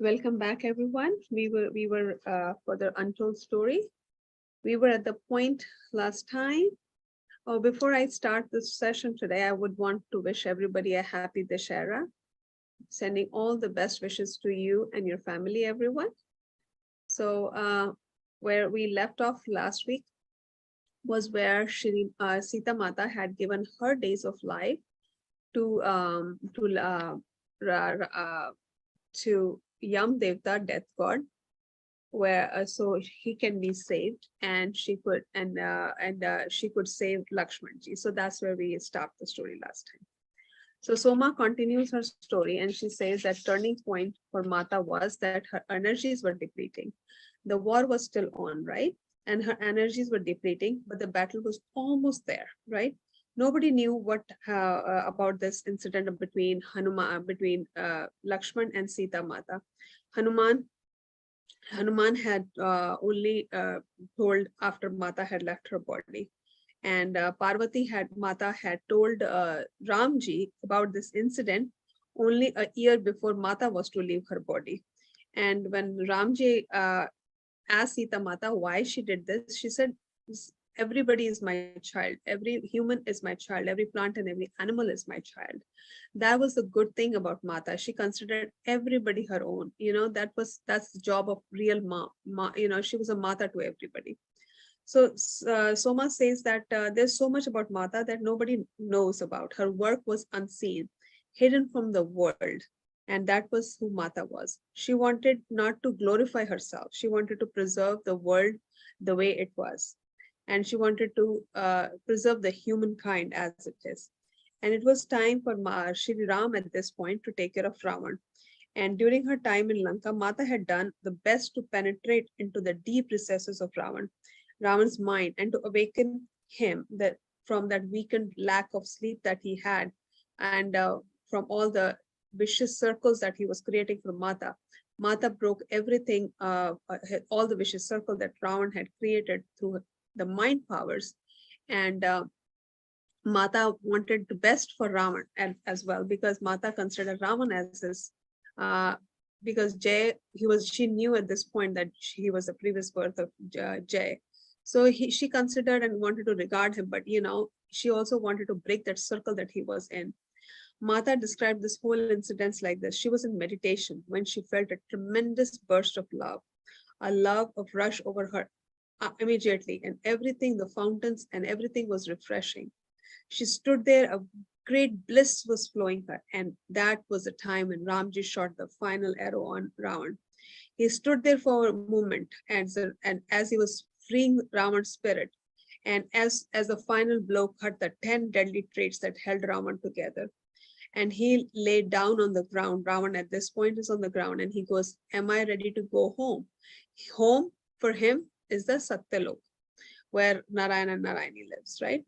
Welcome back, everyone. We were for the Untold story. We were at the point last time. Oh, before I start this session today, I would want to wish everybody a happy Dashera. Sending all the best wishes to you and your family, everyone. So, where we left off last week was where Sita Mata had given her days of life to ra- ra- uh, to Yam Devta, death god, where so he can be saved, and she could save Lakshmanji. So that's where we stopped the story last time. So Soma continues her story, and she says that turning point for Mata was that her energies were depleting. The war was still on, right? And her energies were depleting, but the battle was almost there, right? Nobody knew what about this incident between Lakshman and Sita Mata. Hanuman Hanuman had only told after Mata had left her body. And Mata had told Ramji about this incident only a year before Mata was to leave her body. And when Ramji asked Sita Mata why she did this, she said, everybody is my child. Every human is my child. Every plant and every animal is my child. That was the good thing about Mata. She considered everybody her own. That's the job of real ma. She was a Mata to everybody. So Soma says that there's so much about Mata that nobody knows about. Her work was unseen, hidden from the world. And that was who Mata was. She wanted not to glorify herself. She wanted to preserve the world the way it was. And she wanted to preserve the humankind as it is. And it was time for Shri Ram at this point to take care of Ravan. And during her time in Lanka, Mata had done the best to penetrate into the deep recesses of Ravan's mind, and to awaken him from that weakened lack of sleep that he had, and from all the vicious circles that he was creating for Mata. Mata broke everything, all the vicious circle that Ravan had created through the mind powers. And Mata wanted the best for Ravan as well, because Mata considered Ravan as his, uh, because she knew at this point that he was a previous birth of Jay. So she considered and wanted to regard him, but she also wanted to break that circle that he was in. Mata described this whole incident like this. She was in meditation when she felt a tremendous burst of love, a love of rush over her immediately, and everything, the fountains and everything was refreshing. She stood there, a great bliss was flowing her, and that was the time when Ramji shot the final arrow on Ravan. He stood there for a moment, and as he was freeing Ravan's spirit, and as the final blow cut the 10 deadly traits that held Ravan together, and he laid down on the ground. Ravan at this point is on the ground, and he goes, "Am I ready to go home?" Home for him is the Satyalok, where Narayana and Narayani lives, right?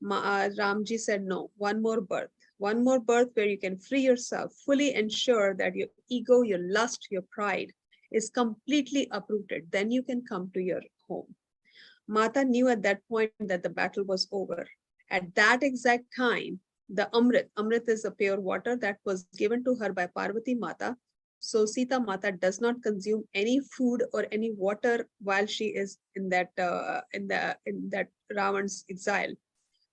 Ramji said, no, one more birth where you can free yourself, fully ensure that your ego, your lust, your pride is completely uprooted. Then you can come to your home. Mata knew at that point that the battle was over. At that exact time, the Amrit is a pure water that was given to her by Parvati Mata. So Sita Mata does not consume any food or any water while she is in that Ravan's exile,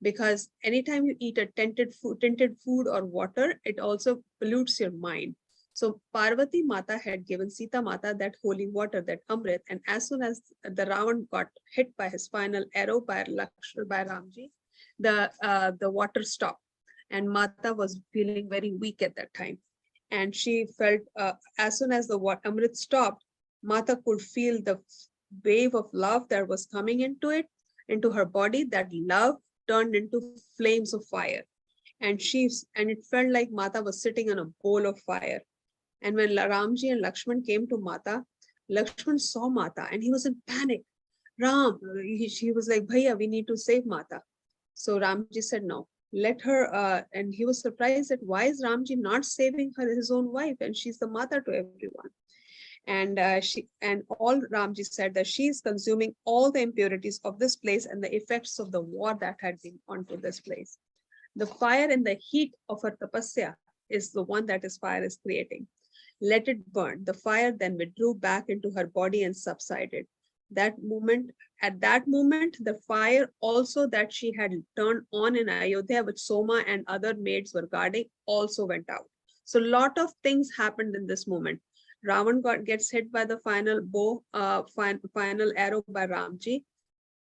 because anytime you eat a tinted food or water, it also pollutes your mind. So Parvati Mata had given Sita Mata that holy water, that Amrit, and as soon as the Ravan got hit by his final arrow by Ramji, the water stopped, and Mata was feeling very weak at that time. And she felt, as soon as the Amrit stopped, Mata could feel the wave of love that was coming into her body. That love turned into flames of fire. And it felt like Mata was sitting on a bowl of fire. And when Ramji and Lakshman came to Mata, Lakshman saw Mata and he was in panic. He was like, Bhaiya, we need to save Mata. So Ramji said, no, let her, and he was surprised that why is Ramji not saving his own wife? And she's the Mata to everyone. And all Ramji said that she is consuming all the impurities of this place and the effects of the war that had been onto this place. The fire and the heat of her tapasya is the one that fire is creating. Let it burn. The fire then withdrew back into her body and subsided. That moment, at that moment, the fire also that she had turned on in Ayodhya, which Soma and other maids were guarding, also went out. So a lot of things happened in this moment. Gets hit by the final bow, final arrow by Ramji,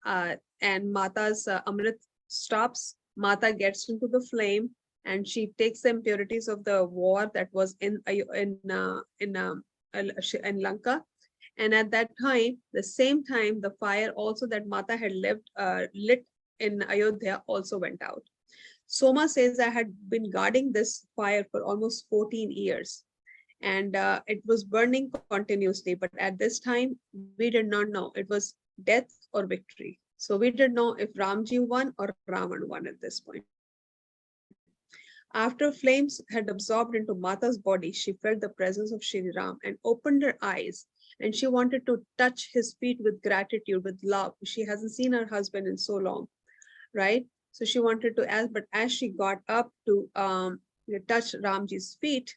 and Mata's Amrit stops. Mata gets into the flame, and she takes the impurities of the war that was in Lanka. And at that time, the same time, the fire also that Mata had lit in Ayodhya also went out. Soma says I had been guarding this fire for almost 14 years, and it was burning continuously. But at this time, we did not know it was death or victory. So we did know if Ramji won or Ravan won at this point. After flames had absorbed into Mata's body, she felt the presence of Shri Ram and opened her eyes. And she wanted to touch his feet with gratitude, with love. She hasn't seen her husband in so long, right? So she wanted to ask, but as she got up to touch Ramji's feet,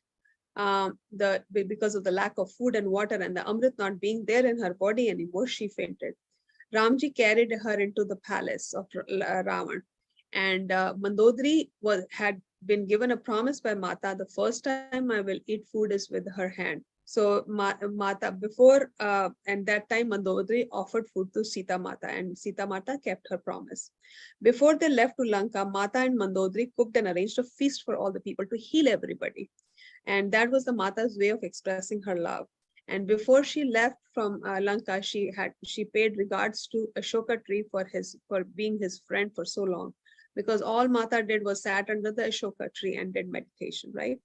because of the lack of food and water and the Amrit not being there in her body anymore, she fainted. Ramji carried her into the palace of Ravan, and Mandodari had been given a promise by Mata. The first time I will eat food is with her hand. So Mata before and that time Mandodari offered food to Sita Mata, and Sita Mata kept her promise. Before they left to Lanka, Mata and Mandodari cooked and arranged a feast for all the people to heal everybody. And that was the Mata's way of expressing her love. And before she left from Lanka, she paid regards to Ashoka tree for being his friend for so long, because all Mata did was sat under the Ashoka tree and did meditation, right?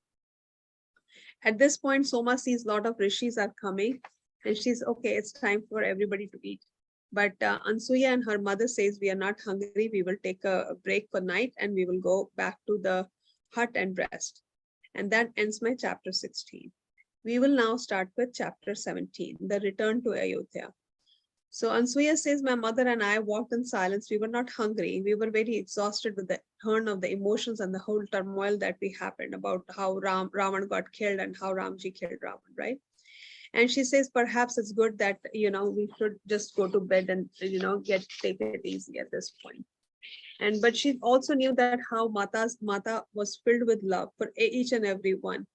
At this point, Soma sees a lot of rishis are coming, and she's okay. It's time for everybody to eat. But Ansuya and her mother says, we are not hungry. We will take a break for night and we will go back to the hut and rest. And that ends my chapter 16. We will now start with chapter 17, the return to Ayodhya. So Ansuya says, my mother and I walked in silence. We were not hungry. We were very exhausted with the turn of the emotions and the whole turmoil that we happened about how Ravan got killed and how Ramji killed Ravan, right? And she says, perhaps it's good that, we should just go to bed and, take it easy at this point. But she also knew that how Mata was filled with love for each and every one.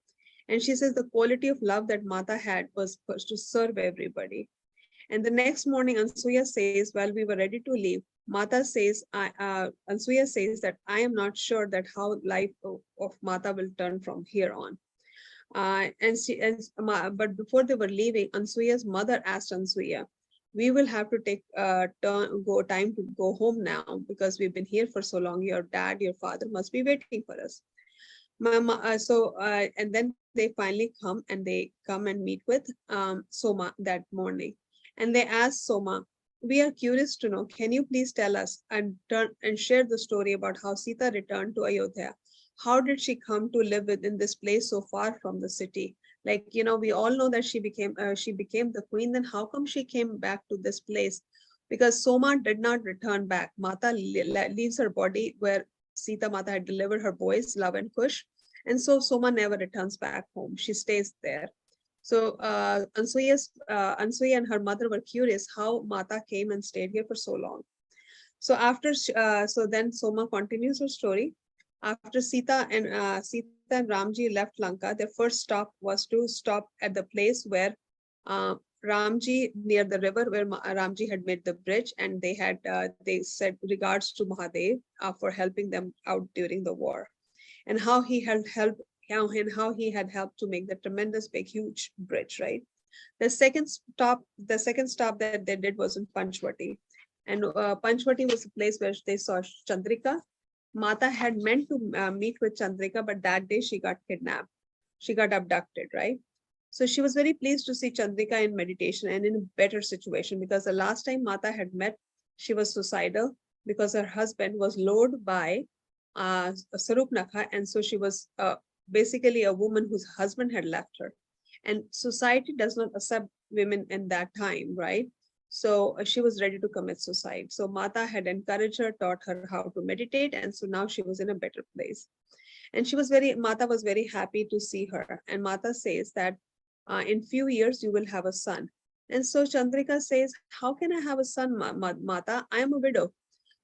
And she says the quality of love that Mata had was to serve everybody. And the next morning, Ansuya says, while we were ready to leave, Ansuya says that I am not sure that how life of Mata will turn from here on. But before they were leaving, Ansuya's mother asked Ansuya, we will have to take time to go home now because we've been here for so long. Your dad, your father must be waiting for us. And then they finally come and meet with Soma that morning. And they asked Soma, we are curious to know, can you please tell us and share the story about how Sita returned to Ayodhya? How did she come to live within this place so far from the city? Like, we all know that she became the queen. Then how come she came back to this place? Because Soma did not return back. Mata leaves her body where Sita Mata had delivered her boys, Love and Kush. And so Soma never returns back home. She stays there. So Ansuya and her mother were curious how Mata came and stayed here for so long. So then Soma continues her story. After Sita and Ramji left Lanka, their first stop was to stop at the place where Ramji, near the river where Ramji had made the bridge, and they said regards to Mahadev for helping them out during the war, and how he had helped to make the tremendous big huge bridge, right? The second stop that they did was in Panchvati, and Panchvati was a place where they saw Chandrika. Mata had meant to meet with Chandrika, but that day she got kidnapped. She got abducted, right? So she was very pleased to see Chandrika in meditation and in a better situation, because the last time Mata had met, she was suicidal because her husband was lured by Sarupnakha, and so she was basically a woman whose husband had left her. And society does not accept women in that time, right? So she was ready to commit suicide. So Mata had encouraged her, taught her how to meditate, and so now she was in a better place. And Mata was very happy to see her. And Mata says that In few years you will have a son. And so Chandrika says, how can I have a son, Mata? I am a widow.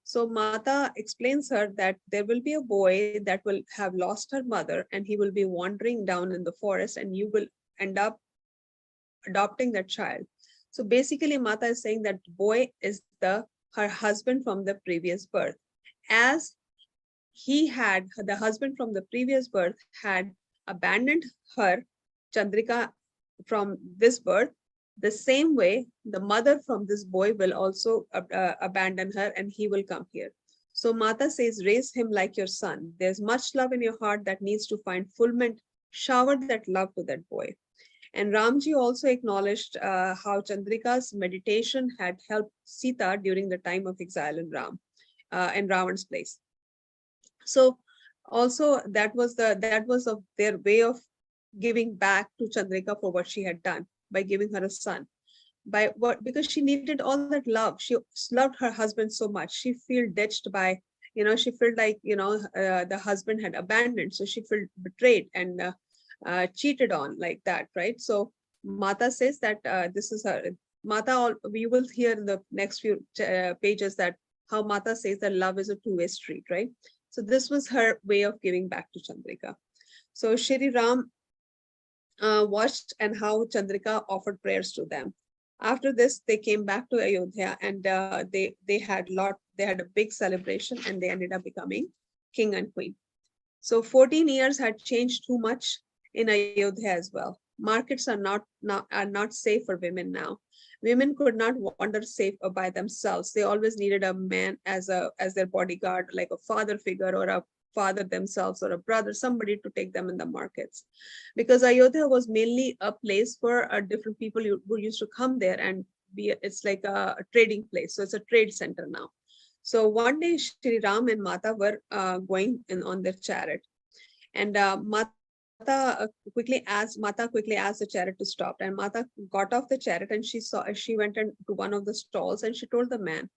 So Mata explains her that there will be a boy that will have lost her mother and he will be wandering down in the forest and you will end up adopting that child. So basically, Mata is saying that boy is her husband from the previous birth. As the husband from the previous birth had abandoned her, Chandrika, from this birth, the same way the mother from this boy will also abandon her and he will come here. So Mata says, raise him like your son. There's much love in your heart that needs to find fulfillment. Shower that love to that boy. And Ramji also acknowledged how Chandrika's meditation had helped Sita during the time of exile in Ravan's place. So also that was of their way of giving back to Chandrika for what she had done by giving her a son. By what, because she needed all that love. She loved her husband so much. She felt ditched by, she felt like, the husband had abandoned. So she felt betrayed and cheated on like that, right? So Mata says that this is her. We will hear in the next few pages that how Mata says that love is a two-way street, right? So this was her way of giving back to Chandrika. So Shri Ram watched and how Chandrika offered prayers to them. After this, they came back to Ayodhya and they had a big celebration and they ended up becoming king and queen. So 14 years had changed too much in Ayodhya as well. Markets are not safe for women now. Women could not wander safe by themselves. They always needed a man as their bodyguard, like a father figure or a father themselves or a brother, somebody to take them in the markets. Because Ayodhya was mainly a place for different people who used to come there and it's like a trading place. So it's a trade center now. So one day Shri Ram and Mata were going on their chariot. And Mata quickly asked the chariot to stop. And Mata got off the chariot and she went to one of the stalls and she told the man,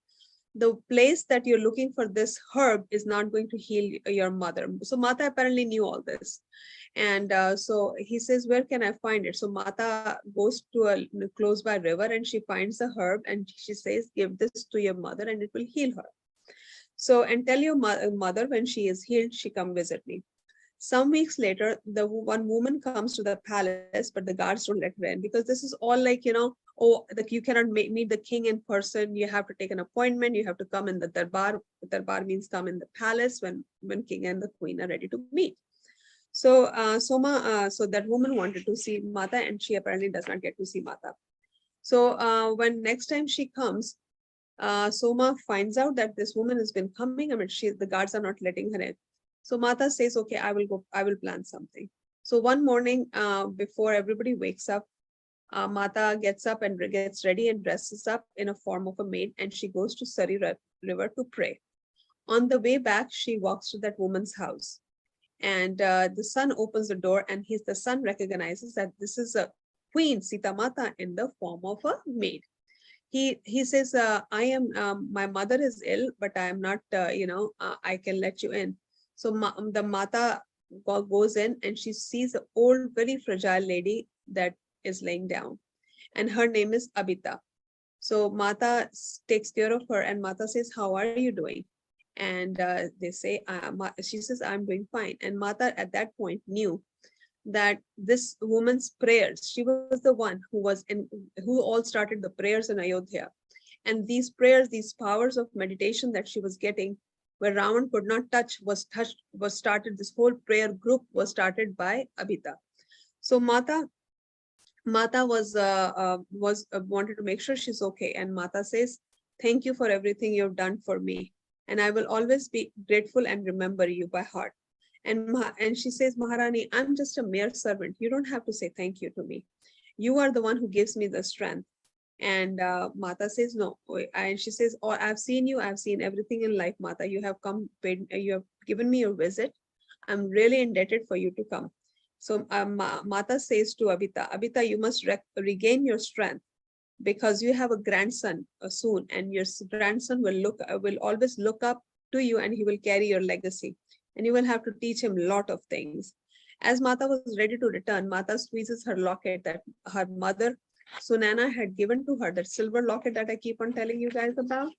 the place that you're looking for this herb is not going to heal your mother. So Mata apparently knew all this. And so he says, where can I find it? So Mata goes to a close by river and she finds the herb and she says, give this to your mother and it will heal her. So, and tell your mother when she is healed, she come visit me. Some weeks later, the one woman comes to the palace, but the guards don't let her in because this is all like, you cannot meet the king in person. You have to take an appointment. You have to come in the darbar. The darbar means come in the palace when king and the queen are ready to meet. So so that woman wanted to see Mata and she apparently does not get to see Mata. So when next time she comes, Soma finds out that this woman has been coming. I mean, the guards are not letting her in. So Mata says, okay, I will plan something. So one morning, before everybody wakes up, Mata gets up and gets ready and dresses up in a form of a maid and she goes to Sari river to pray. On the way back, she walks to that woman's house. And the son opens the door and the son recognizes that this is a queen, Sita Mata, in the form of a maid. He says, I am, my mother is ill, but I am not, I can let you in. So the Mata goes in and she sees an old, very fragile lady that is laying down. And her name is Abita. So Mata takes care of her and Mata says, how are you doing? And they say, she says, I'm doing fine. And Mata at that point knew that this woman's prayers, she was the one who all started the prayers in Ayodhya. And these prayers, these powers of meditation that she was getting, where Ravan could not touch, was started, this whole prayer group was started by Abhita. So Mata wanted to make sure she's okay. And Mata says, thank you for everything you've done for me. And I will always be grateful and remember you by heart. And she says, Maharani, I'm just a mere servant. You don't have to say thank you to me. You are the one who gives me the strength. And Mata says, no. And she says, oh, I've seen you. I've seen everything in life, Mata. You have you have given me your visit. I'm really indebted for you to come. So Mata says to Abhita, you must regain your strength because you have a grandson soon, and your grandson will always look up to you and he will carry your legacy. And you will have to teach him a lot of things. As Mata was ready to return, Mata squeezes her locket that her mother Sunana had given to her, that silver locket that I keep on telling you guys about.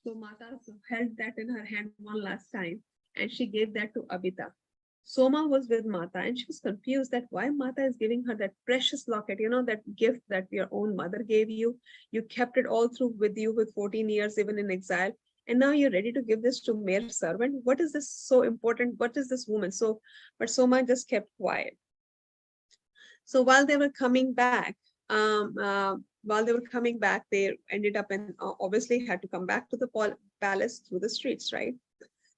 So Mata held that in her hand one last time, and she gave that to Abita. Soma was with Mata and she was confused that why Mata is giving her that precious locket, that gift that your own mother gave you. You kept it all through with you with 14 years, even in exile. And now you're ready to give this to mere servant. What is this so important? What is this woman? But Soma just kept quiet. So while they were coming back, they ended up and obviously had to come back to the palace through the streets, right?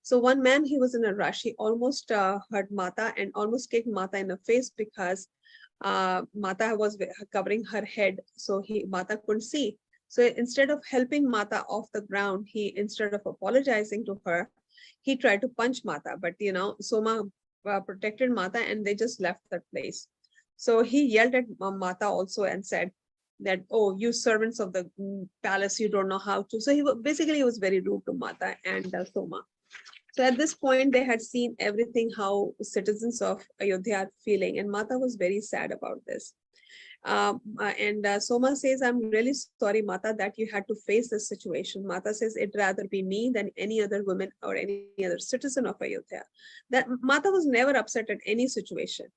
So one man, he was in a rush. He almost hurt Mata and almost kicked Mata in the face because Mata was covering her head, so Mata couldn't see. So instead of helping Mata off the ground, instead of apologizing to her, he tried to punch Mata. But Soma protected Mata, and they just left that place. So he yelled at Mata also and said that, "Oh, you servants of the palace, you don't know how to." So he was very rude to Mata and Soma. So at this point, they had seen everything, how citizens of Ayodhya are feeling, and Mata was very sad about this. And Soma says, "I'm really sorry, Mata, that you had to face this situation." Mata says, "It'd rather be me than any other woman or any other citizen of Ayodhya." That Mata was never upset at any situation.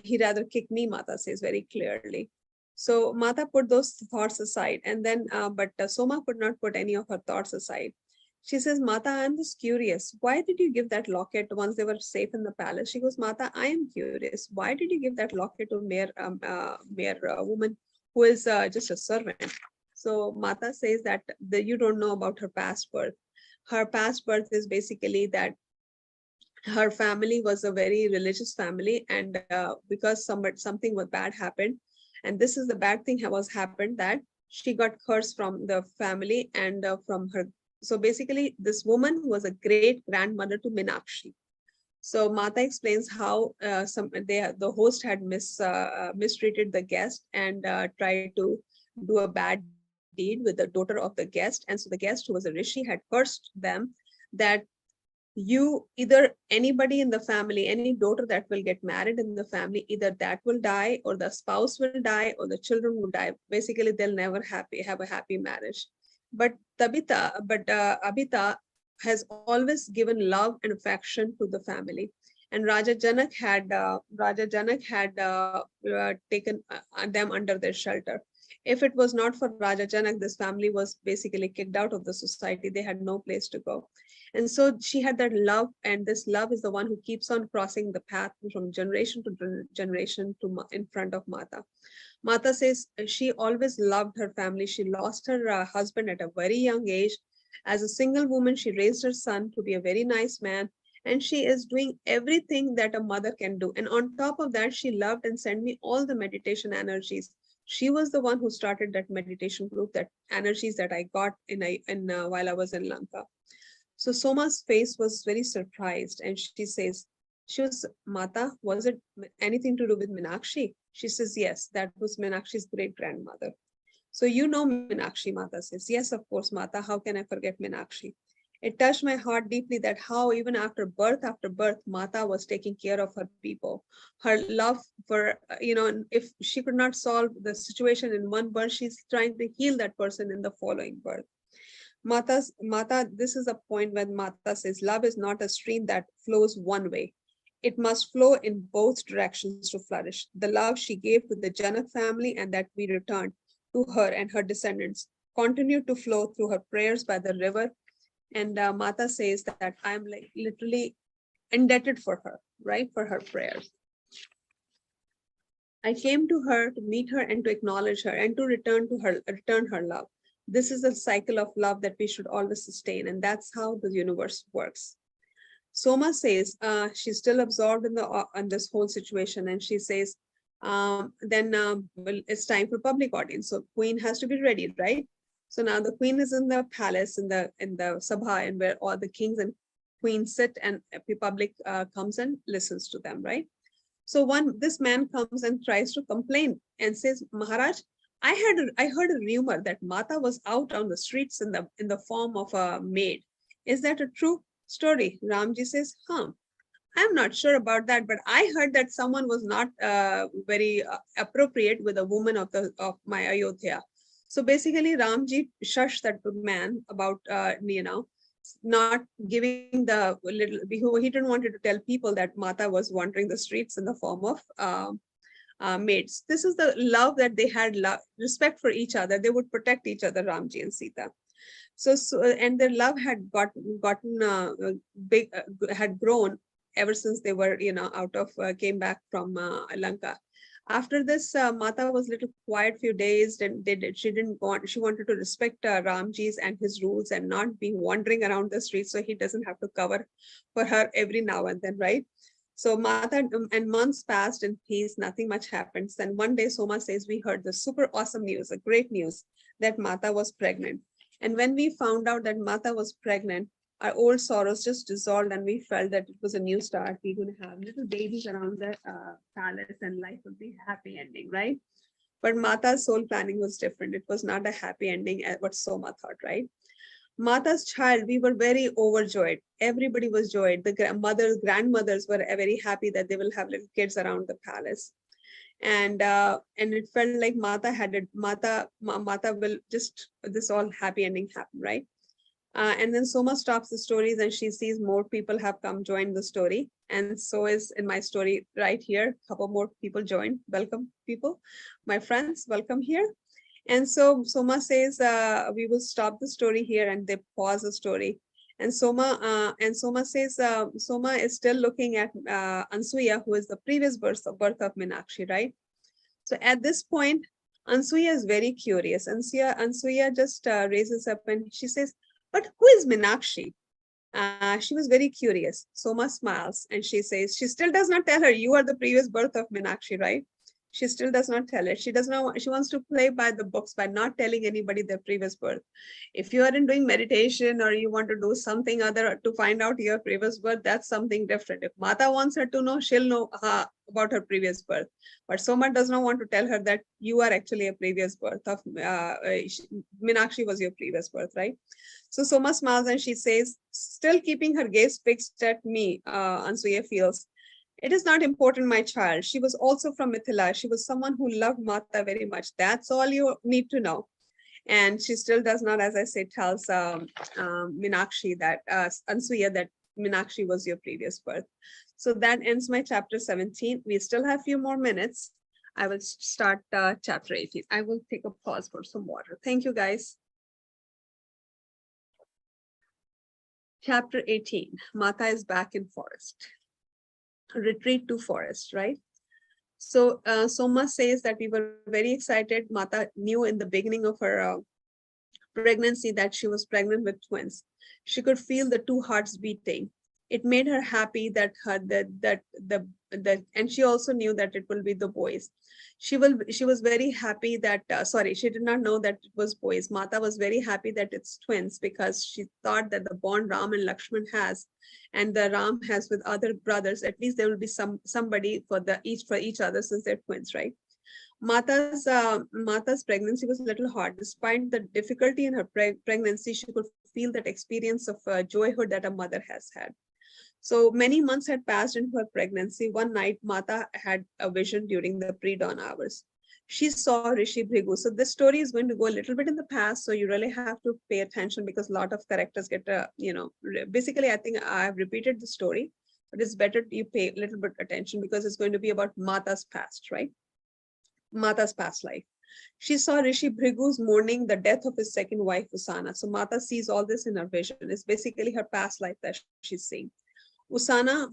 He rather kicked me, Mata says very clearly. So Mata put those thoughts aside, and then, but Soma could not put any of her thoughts aside. She says, "Mata, I'm just curious. Why did you give that locket once they were safe in the palace?" She goes, "Mata, I am curious. Why did you give that locket to mere woman who is just a servant?" So Mata says that you don't know about her past birth. Her past birth is basically that her family was a very religious family, and because something was bad happened, and this is the bad thing was happened, that she got cursed from the family and from her. So basically this woman was a great grandmother to Minakshi. So Mata explains how the host had mistreated the guest and tried to do a bad deed with the daughter of the guest. And so the guest, who was a rishi, had cursed them that you, either anybody in the family, any daughter that will get married in the family, either that will die, or the spouse will die, or the children will die. Basically, they'll never have a happy marriage. But Abita has always given love and affection to the family. And Raja Janak had taken them under their shelter. If it was not for Raja Janak, this family was basically kicked out of the society. They had no place to go. And so she had that love, and this love is the one who keeps on crossing the path from generation to generation in front of Mata. Mata says she always loved her family. She lost her husband at a very young age. As a single woman, she raised her son to be a very nice man, and she is doing everything that a mother can do. And on top of that, she loved and sent me all the meditation energies. She was the one who started that meditation group, that energies that I got while I was in Lanka. So Soma's face was very surprised, and she says, "Mata, was it anything to do with Minakshi?" She says, "Yes, that was Minakshi's great grandmother." "So you know Minakshi," Mata says. "Yes, of course, Mata. How can I forget Minakshi?" It touched my heart deeply that how even after birth, Mata was taking care of her people. Her love for, if she could not solve the situation in one birth, she's trying to heal that person in the following birth. This is a point when Mata says love is not a stream that flows one way. It must flow in both directions to flourish. The love she gave to the Janak family and that we returned to her and her descendants continued to flow through her prayers by the river. And Mata says that I'm like literally indebted for her, right? For her prayers. I came to her to meet her and to acknowledge her and to return her love. This is a cycle of love that we should always sustain, and that's how the universe works. Soma says she's still absorbed in this whole situation, and she says, well, it's time for public audience. So Queen has to be ready, right? So now the Queen is in the palace, in the sabha, and where all the kings and queens sit, and the public comes and listens to them, right? So this man comes and tries to complain and says, "Maharaj, I heard a rumor that Mata was out on the streets in the form of a maid. Is that a true story?" Ramji says, I'm not sure about that, but I heard that someone was not very appropriate with a woman of my Ayodhya. So basically, Ramji shushed that man about not giving the little. He didn't want to tell people that Mata was wandering the streets in the form of maids. This is the love that they had, respect for each other. They would protect each other, Ramji and Sita. So and their love had gotten big, had grown ever since they were out of came back from Lanka. After this, Mata was a little quiet few days. And she didn't want. She wanted to respect Ramji's and his rules and not be wandering around the streets, so he doesn't have to cover for her every now and then, right? So Mata and months passed in peace. Nothing much happens. Then one day, Soma says, we heard the super awesome news, a great news that Mata was pregnant. And when we found out that Mata was pregnant, our old sorrows just dissolved, and we felt that it was a new start. We're going to have little babies around the palace, and life would be happy ending, right? But Mata's soul planning was different. It was not a happy ending as what Soma thought, right? Mata's child, we were very overjoyed. Everybody was joyed. The grandmothers were very happy that they will have little kids around the palace. And it felt like Mata had it. Mata will just this all happy ending happen, right? And then Soma stops the stories and she sees more people have come join the story. And so is in my story right here. A couple more people joined. Welcome, people. My friends, welcome here. And so Soma says, we will stop the story here, and they pause the story. And Soma says, Soma is still looking at Ansuya, who is the previous birth of Meenakshi, right? So at this point, Ansuya is very curious. Ansuya just raises up and she says, but who is Meenakshi? She was very curious. Soma smiles and she says, she still does not tell her, you are the previous birth of Meenakshi, right? She still does not tell it. She does not. She wants to play by the books by not telling anybody their previous birth. If you aren't doing meditation or you want to do something other to find out your previous birth, that's something different. If Mata wants her to know, she'll know about her previous birth. But Soma does not want to tell her that you are actually a previous birth of Meenakshi was your previous birth, right? So Soma smiles and she says, still keeping her gaze fixed at me, Ansuya feels. It is not important, my child. She was also from Mithila. She was someone who loved Mata very much. That's all you need to know. And she still does not, as I say, tells Meenakshi that, Ansuya, that Meenakshi was your previous birth. So that ends my chapter 17. We still have a few more minutes. I will start chapter 18. I will take a pause for some water. Thank you, guys. Chapter 18, Mata is back in forest. Retreat to forest, right? So Soma says that we were very excited. Mata knew in the beginning of her pregnancy that she was pregnant with twins. She could feel the two hearts beating. It made her happy that and she also knew that it will be the boys. She was very happy that she did not know that it was boys. Mata was very happy that it's twins because she thought that the bond Ram and Lakshman has, and the Ram has with other brothers, at least there will be somebody for each other since they're twins, right? Mata's pregnancy was a little hard. Despite the difficulty in her pregnancy, she could feel that experience of joyhood that a mother has had. So many months had passed into her pregnancy. One night, Mata had a vision during the pre-dawn hours. She saw Rishi Bhrigu. So this story is going to go a little bit in the past, so you really have to pay attention because a lot of characters get, basically, I think I've repeated the story, but it's better you pay a little bit attention because it's going to be about Mata's past, right? Mata's past life. She saw Rishi Bhrigu's mourning the death of his second wife, Usana. So Mata sees all this in her vision. It's basically her past life that she's seeing. Usana,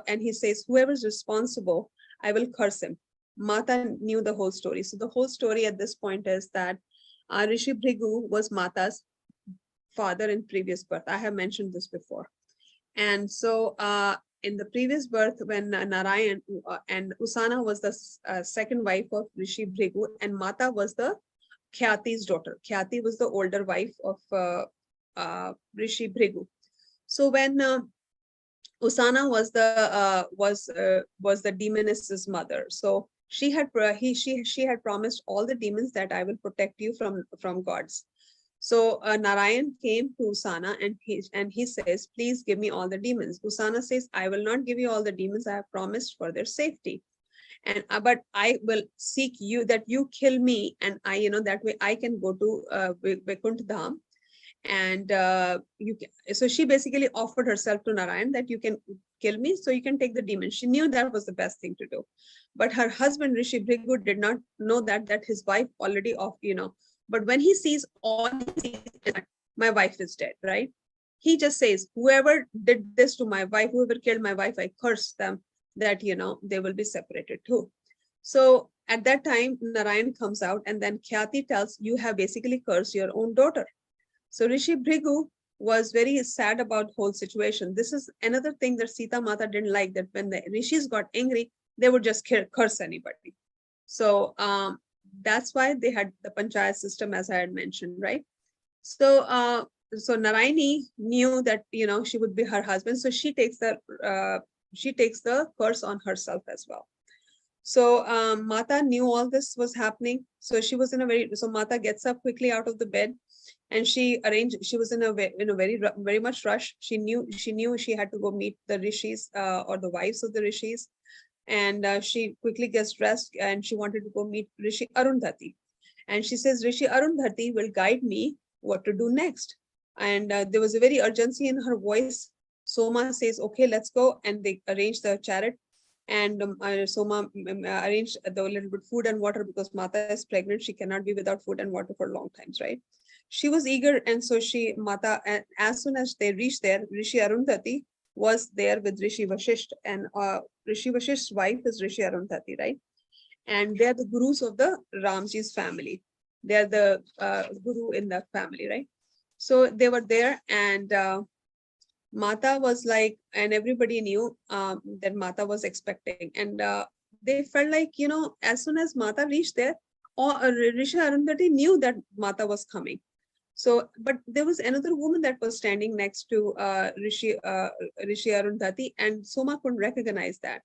and he says, whoever's responsible, I will curse him. Mata knew the whole story. So the whole story at this point is that Rishi Bhrigu was Mata's father in previous birth. I have mentioned this before. And so in the previous birth, when Narayan and Usana was the second wife of Rishi Bhrigu, and Mata was the Khyati's daughter. Khyati was the older wife of Rishi Bhrigu. So when Usana was the demoness's mother. So she had promised all the demons that I will protect you from gods. So Narayan came to Usana and he says, please give me all the demons. Usana says, I will not give you all the demons. I have promised for their safety. And but I will seek you that you kill me, and I, that way I can go to Vaikuntha Dham. And so she basically offered herself to Narayan that you can kill me so you can take the demon. She knew that was the best thing to do, but her husband Rishi Bhrigu did not know that his wife already but when he sees, all he sees is that my wife is dead, right? He just says, whoever did this to my wife, whoever killed my wife, I curse them, that they will be separated too. So at that time Narayan comes out, and then Khyati tells, you have basically cursed your own daughter. So Rishi Bhrigu was very sad about the whole situation. This is another thing that Sita Mata didn't like, that when the rishis got angry, they would just curse anybody. So that's why they had the panchayat system, as I had mentioned, right? So Narayani knew that she would be her husband, so she takes the curse on herself as well. So Mata knew all this was happening. So she was so Mata gets up quickly out of the bed, and she was in a very much rush. She knew she had to go meet the rishis, or the wives of the rishis. And she quickly gets dressed, and she wanted to go meet Rishi Arundhati. And she says, Rishi Arundhati will guide me what to do next. And there was a very urgency in her voice. Soma says, okay, let's go. And they arrange the chariot. And Soma arranged the little bit food and water, because Mata is pregnant. She cannot be without food and water for long times, right? She was eager. And so as soon as they reached there, Rishi Arundhati was there with Rishi Vashisht. And Rishi Vashisht's wife is Rishi Arundhati, right? And they're the gurus of the Ramji's family. They're the guru in the family, right? So they were there, and Mata was like, and everybody knew that Mata was expecting. And they felt like, as soon as Mata reached there, Rishi Arundhati knew that Mata was coming. So, but there was another woman that was standing next to Rishi Arundhati, and Soma couldn't recognize that.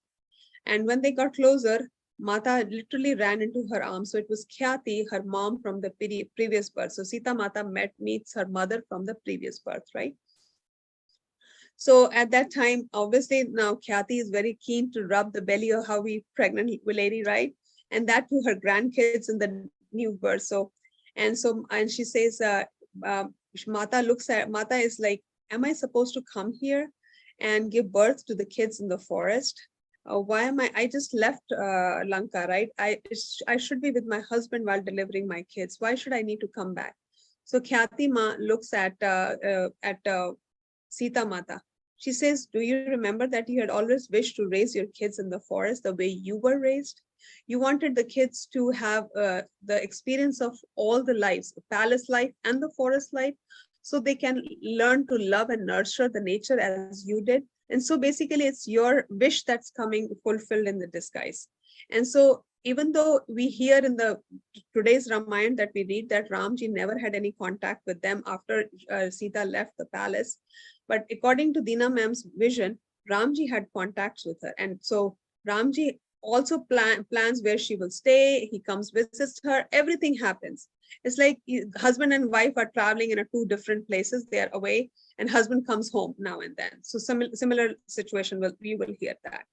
And when they got closer, Mata literally ran into her arms. So it was Khyati, her mom from the previous birth. So Sita Mata meets her mother from the previous birth, right? So at that time, obviously now Khyati is very keen to rub the belly of how we pregnant lady, right? And that to her grandkids in the new birth. And she says, Mata is like, am I supposed to come here and give birth to the kids in the forest? Why am I just left Lanka, right? I should be with my husband while delivering my kids. Why should I need to come back? So Khyati Ma looks at Sita Mata. She says, do you remember that you had always wished to raise your kids in the forest the way you were raised? You wanted the kids to have the experience of all the lives, the palace life and the forest life, so they can learn to love and nurture the nature as you did. And so basically it's your wish that's coming fulfilled in the disguise. And so even though we hear in the today's Ramayana that we read that Ramji never had any contact with them after Sita left the palace, but according to Dina ma'am's vision, Ramji had contacts with her. And so Ramji also plans where she will stay. He comes, visits her, everything happens. It's like husband and wife are traveling in two different places. They are away, and husband comes home now and then. So similar situation, you will hear that.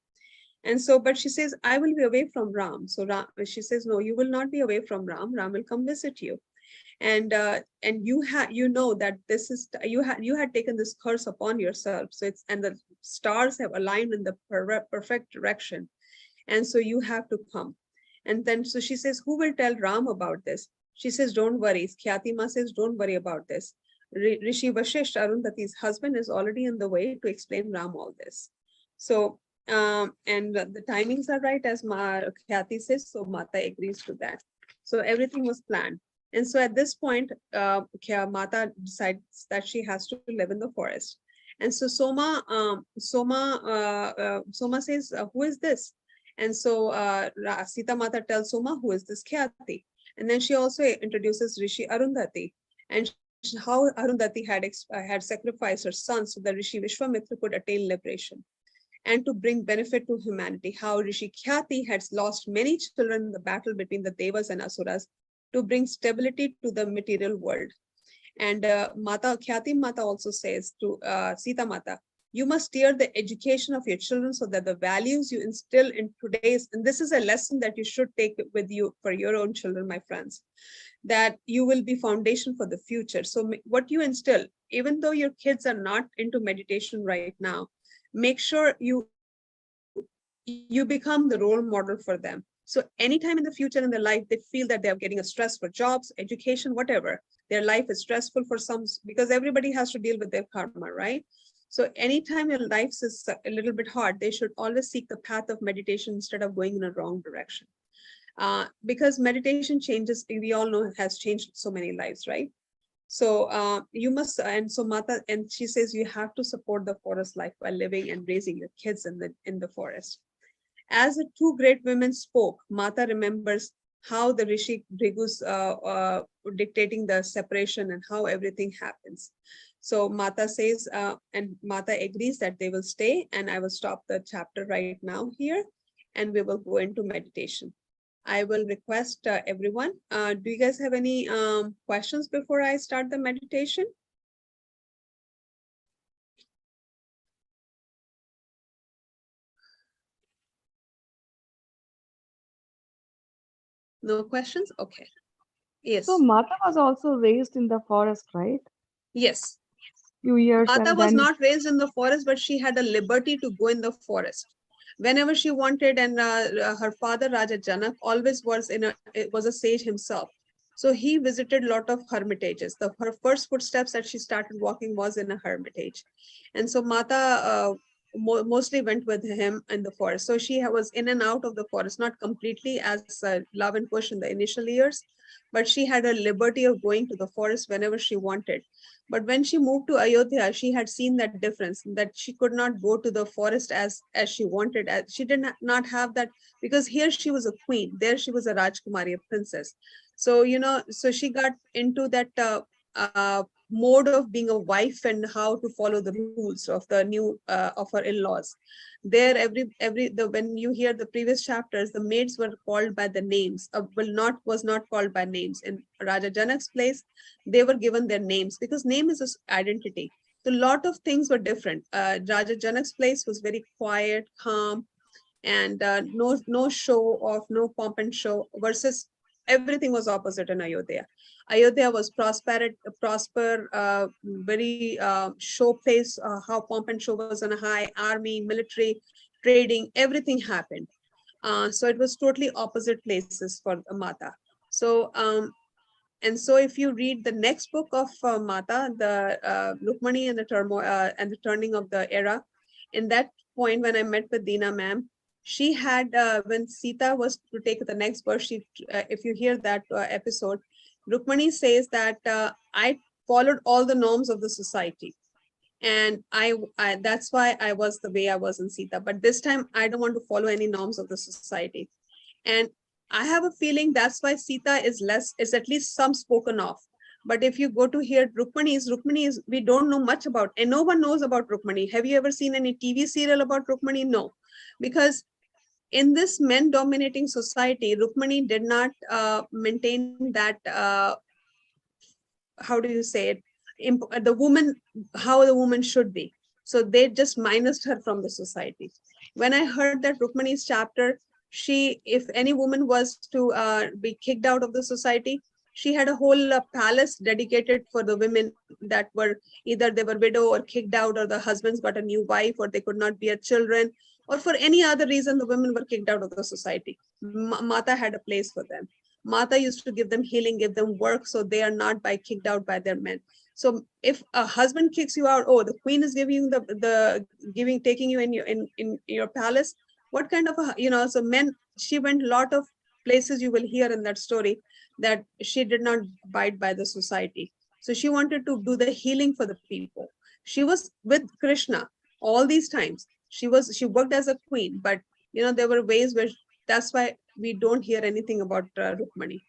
And so, but she says, I will be away from Ram. So she says, no, you will not be away from Ram. Ram will come visit you. And you know that this is you had taken this curse upon yourself. So and the stars have aligned in the perfect direction. And so you have to come. And then, so she says, who will tell Ram about this? She says, don't worry. Khyati Ma says, don't worry about this. Rishi Vashisht, Arundhati's husband, is already on the way to explain Ram all this. So, and the timings are right, as Khyati says, so Mata agrees to that. So everything was planned. And so at this point, Mata decides that she has to live in the forest. And so Soma says, who is this? And so Sita Mata tells Soma, who is this Khyati? And then she also introduces Rishi Arundhati, and how Arundhati had sacrificed her son so that Rishi Vishwamitra could attain liberation and to bring benefit to humanity. How Rishi Khyati had lost many children in the battle between the Devas and Asuras to bring stability to the material world. And Mata Khyati Mata also says to Sita Mata, you must steer the education of your children so that the values you instill in today's, and this is a lesson that you should take with you for your own children, my friends, that you will be foundation for the future. So what you instill, even though your kids are not into meditation right now, make sure you become the role model for them. So anytime in the future in their life they feel that they are getting a stress for jobs, education, whatever, their life is stressful for some, because everybody has to deal with their karma, right? So anytime your life is a little bit hard, they should always seek the path of meditation instead of going in a wrong direction. Because meditation changes, we all know, has changed so many lives, right? So you must, and so Mata, and she says you have to support the forest life by living and raising your kids in the forest. As the two great women spoke, Mata remembers how the Rishi Bhrigu's dictating the separation and how everything happens. So Mata says, and Mata agrees that they will stay, and I will stop the chapter right now here, and we will go into meditation. I will request everyone, do you guys have any questions before I start the meditation? No questions? Okay. So Yes. Mata was also raised in the forest, right? Yes. Few years, Mata and was then not raised in the forest, but she had a liberty to go in the forest whenever she wanted. And her father, Raja Janak, always was a sage himself. So he visited a lot of hermitages. Her first footsteps that she started walking was in a hermitage. And so Mata mostly went with him in the forest. So she was in and out of the forest, not completely as Love and Kush in the initial years, but she had a liberty of going to the forest whenever she wanted. But when she moved to Ayodhya, she had seen that difference, that she could not go to the forest as she wanted. She did not have that, because here she was a queen, there she was a Rajkumari, a princess. So so she got into that mode of being a wife and how to follow the rules of the new of her in-laws. There, when you hear the previous chapters, the maids were called by the names. Was not called by names. In Raja Janak's place, they were given their names because name is an identity. So a lot of things were different. Raja Janak's place was very quiet, calm, and no show off, no pomp and show, versus everything was opposite in Ayodhya. Ayodhya was prosper, very show place, how pomp and show was on a high, army, military, trading, everything happened. So it was totally opposite places for Mata. So and so if you read the next book of Mata, the Rukmani and the turmoil and the turning of the era, in that point when I met with Deena ma'am, she had, when Sita was to take the next verse, if you hear that episode, Rukmani says that I followed all the norms of the society. And that's why I was the way I was in Sita. But this time I don't want to follow any norms of the society. And I have a feeling that's why Sita is at least some spoken of. But if you go to hear Rukmani is, we don't know much about, and no one knows about Rukmani. Have you ever seen any TV serial about Rukmani? No. Because in this men dominating society, Rukmani did not maintain that, how do you say it, the woman, how the woman should be. So they just minused her from the society. When I heard that Rukmani's chapter, if any woman was to be kicked out of the society, she had a whole palace dedicated for the women that were either they were widow or kicked out, or the husbands got a new wife, or they could not bear children, or for any other reason the women were kicked out of the society. Mata had a place for them. Mata used to give them healing, give them work, so they are not by kicked out by their men. So if a husband kicks you out, oh, the queen is giving you taking you in your palace. What kind of so men, she went a lot of places, you will hear in that story that she did not abide by the society. So she wanted to do the healing for the people. She was with Krishna all these times. She worked as a queen, but there were ways where, that's why we don't hear anything about Rukmani.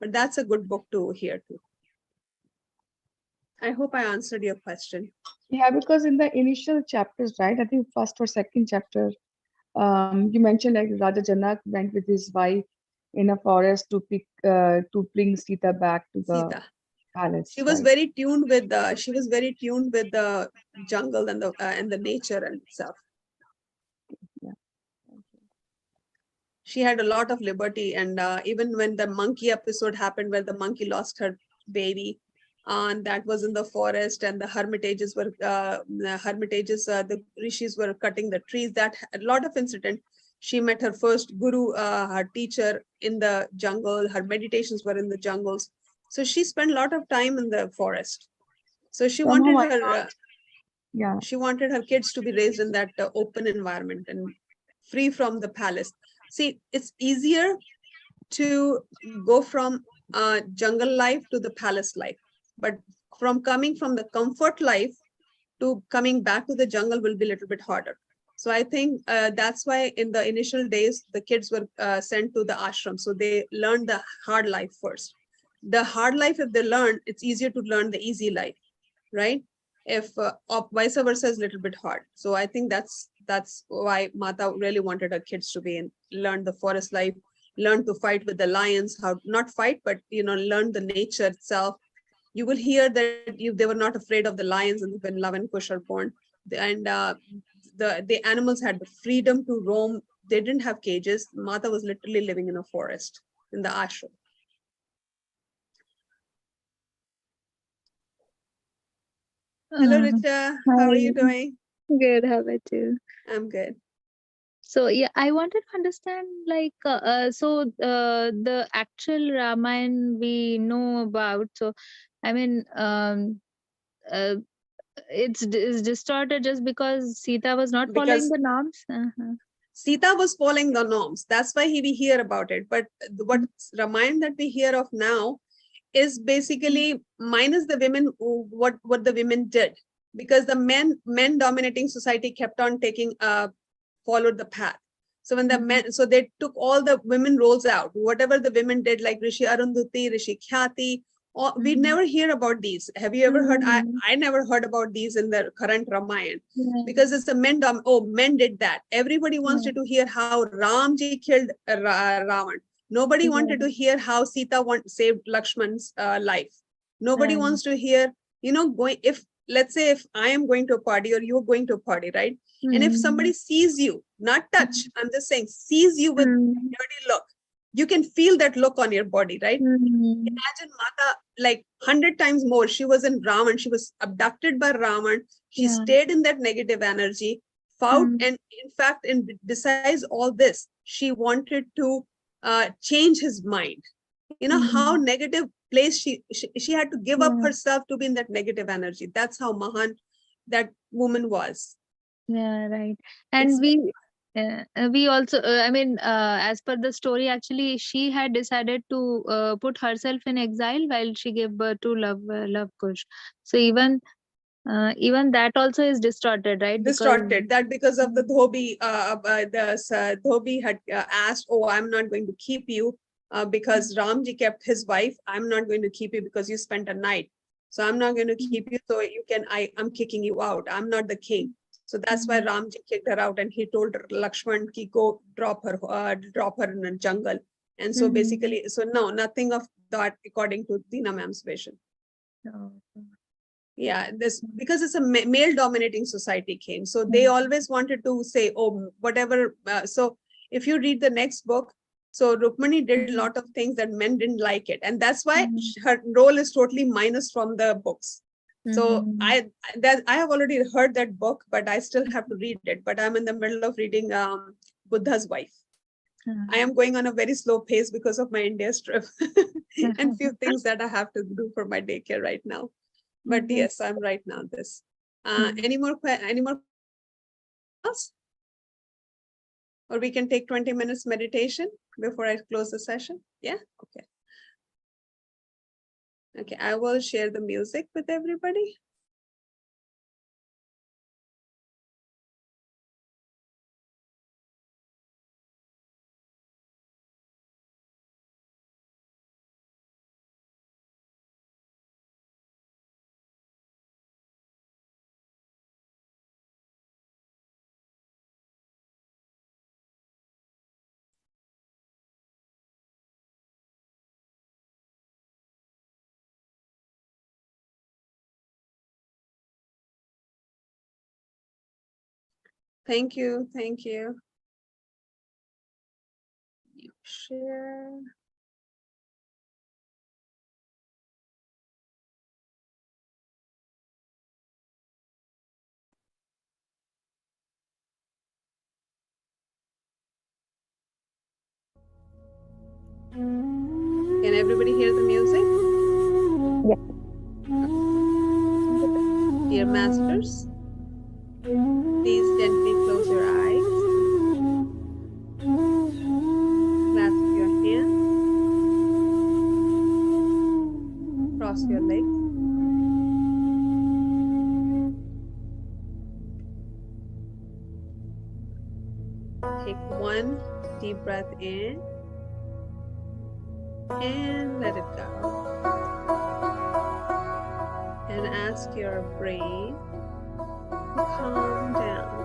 But that's a good book to hear too. I hope I answered your question. yeah, because in the initial chapters, right? I think first or second chapter, you mentioned like Raja Janak went with his wife in a forest to bring Sita back to the Sita. Palace, She was right. very tuned with the jungle and the nature and itself. Yeah. Thank you. She had a lot of liberty, and even when the monkey episode happened where the monkey lost her baby, and that was in the forest, and the the rishis were cutting the trees, that a lot of incident. She met her first guru, her teacher, in the jungle. Her meditations were in the jungles, so she spent a lot of time in the forest. So Somehow I thought, yeah. she wanted her kids to be raised in that open environment and free from the palace. See, it's easier to go from jungle life to the palace life, but from coming from the comfort life to coming back to the jungle will be a little bit harder. So I think that's why in the initial days the kids were sent to the ashram, so they learned the hard life first. The hard life, if they learn, it's easier to learn the easy life, right? If vice versa is a little bit hard. So I think that's why Mata really wanted her kids to be in, learn the forest life, learn to fight with the lions, how not fight, but learn the nature itself. You will hear that they were not afraid of the lions and when Love and Kush are born. And the animals had the freedom to roam. They didn't have cages. Mata was literally living in a forest in the ashram. Hello, Richa. How are you Hi, doing? good. How about you? I'm good. So yeah, I wanted to understand like the actual Ramayana we know about. So I mean, uh, it's distorted just because Sita was not following Because the norms. Uh-huh. Sita was following the norms. That's why we hear about it. But what Ramayana that we hear of now is basically minus the women, what the women did, because the men dominating society kept on taking followed the path. So when the men, so they took all the women roles out, whatever the women did, like Rishi Arundhati, Rishi Khyati. We never hear about these. Have you ever heard? I never heard about these in the current Ramayana, because it's a men did that. Everybody wanted to hear how Ramji killed Ravan. Nobody wanted to hear how Sita saved Lakshman's life. Nobody wants to hear, going, if let's say if I am going to a party or you're going to a party, right? And if somebody sees you, not touch, I'm just saying, sees you with dirty look, you can feel that look on your body, right? Imagine Mata, like 100 times more. She was in Ravan. She was abducted by Ravan. She stayed in that negative energy, fought, and in fact, besides all this, she wanted to change his mind. How negative place she had to give up herself to be in that negative energy. That's how Mahan that woman was. Yeah, right. It's And we also, I mean, as per the story, actually, she had decided to put herself in exile while she gave birth to Love Kush. So even that also is distorted, right? Because distorted, that because of the Dhobi, Dhobi had asked, oh, I'm not going to keep you because Ramji kept his wife. I'm not going to keep you because you spent a night. So I'm not going to keep you. So I'm kicking you out. I'm not the king. So that's why Ramji kicked her out, and he told Lakshman ki go drop her in a jungle. And so basically, so no, nothing of that according to Dina ma'am's vision. Oh, Yeah, this because it's a male dominating society came, so they always wanted to say, oh, whatever. So if you read the next book, so Rukmani did a lot of things that men didn't like it, and that's why her role is totally minus from the books. So I have already heard that book, but I still have to read it. But I'm in the middle of reading Buddha's Wife. I am going on a very slow pace because of my India trip and few things that I have to do for my daycare right now. But yes, I'm right now this. Any more else? Or we can take 20 minutes meditation before I close the session. Yeah, okay. Okay, I will share the music with everybody. Thank you. Thank you. Share. Can everybody hear the music? Dear masters, please gently close your eyes. Clasp your hands. Cross your legs. Take one deep breath in and let it go. And ask your brain to calm down.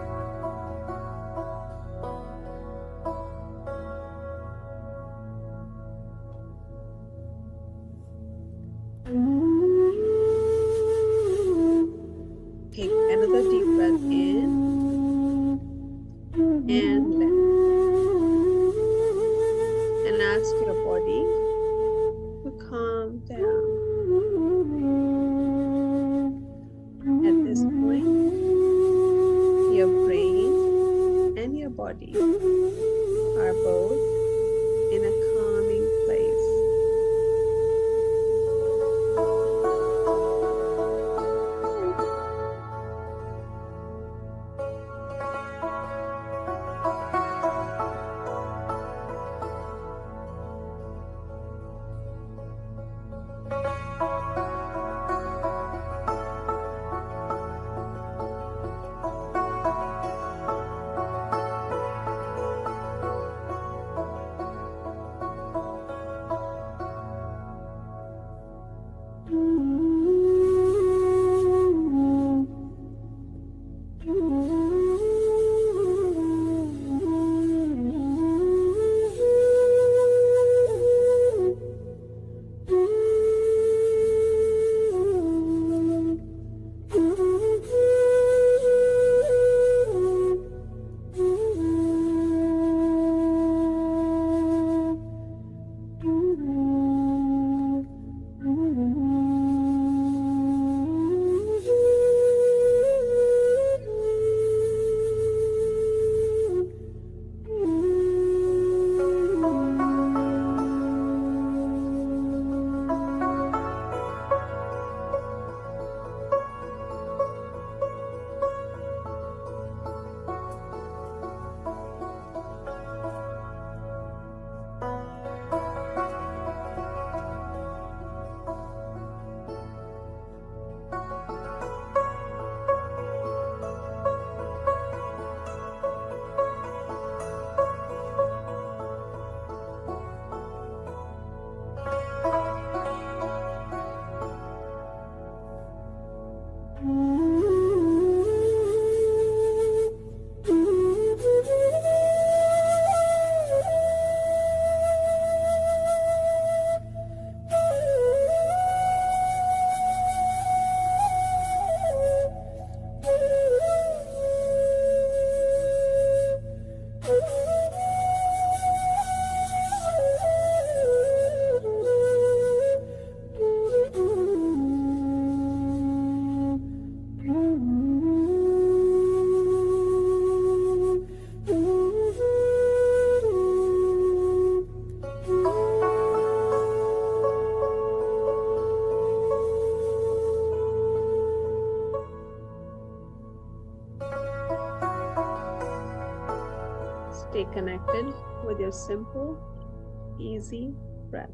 Take another deep breath in and let it go. And ask your body to calm down. At this point, your brain and your body are both in a calming place. Stay connected with your simple, easy breath.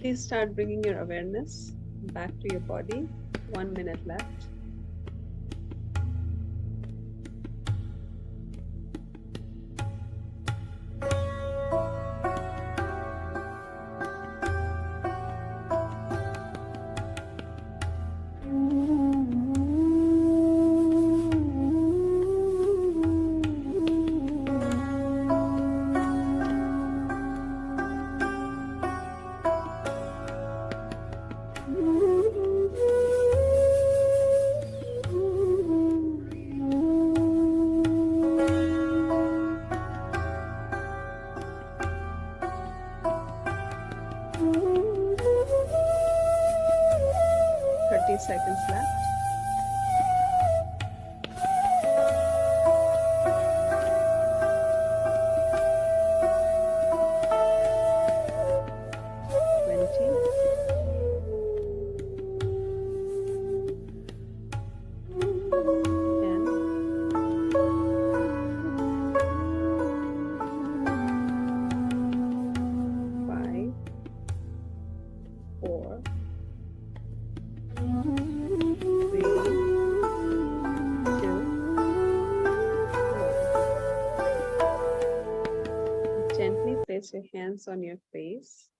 Please start bringing your awareness back to your body. 1 minute left. Seconds left. Place your hands on your face.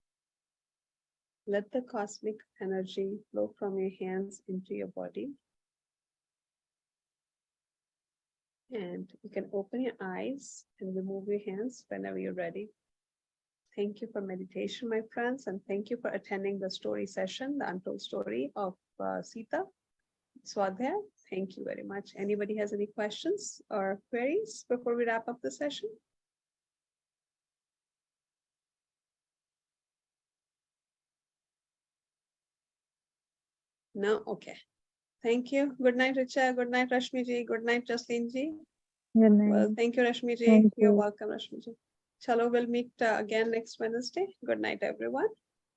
Let the cosmic energy flow from your hands into your body. And you can open your eyes and remove your hands whenever you're ready. Thank you for meditation, my friends, and thank you for attending the story session, the Untold story of Sita. Swadhyay, thank you very much. Anybody has any questions or queries before we wrap up the session? No? Okay. Thank you. Good night, Richa. Good night, Rashmi ji. Good night, Jaslin ji. Good night. Well, thank you, Rashmi ji. Thank You're you. welcome, Rashmi ji. Chalo, we'll meet again next Wednesday. Good night, everyone.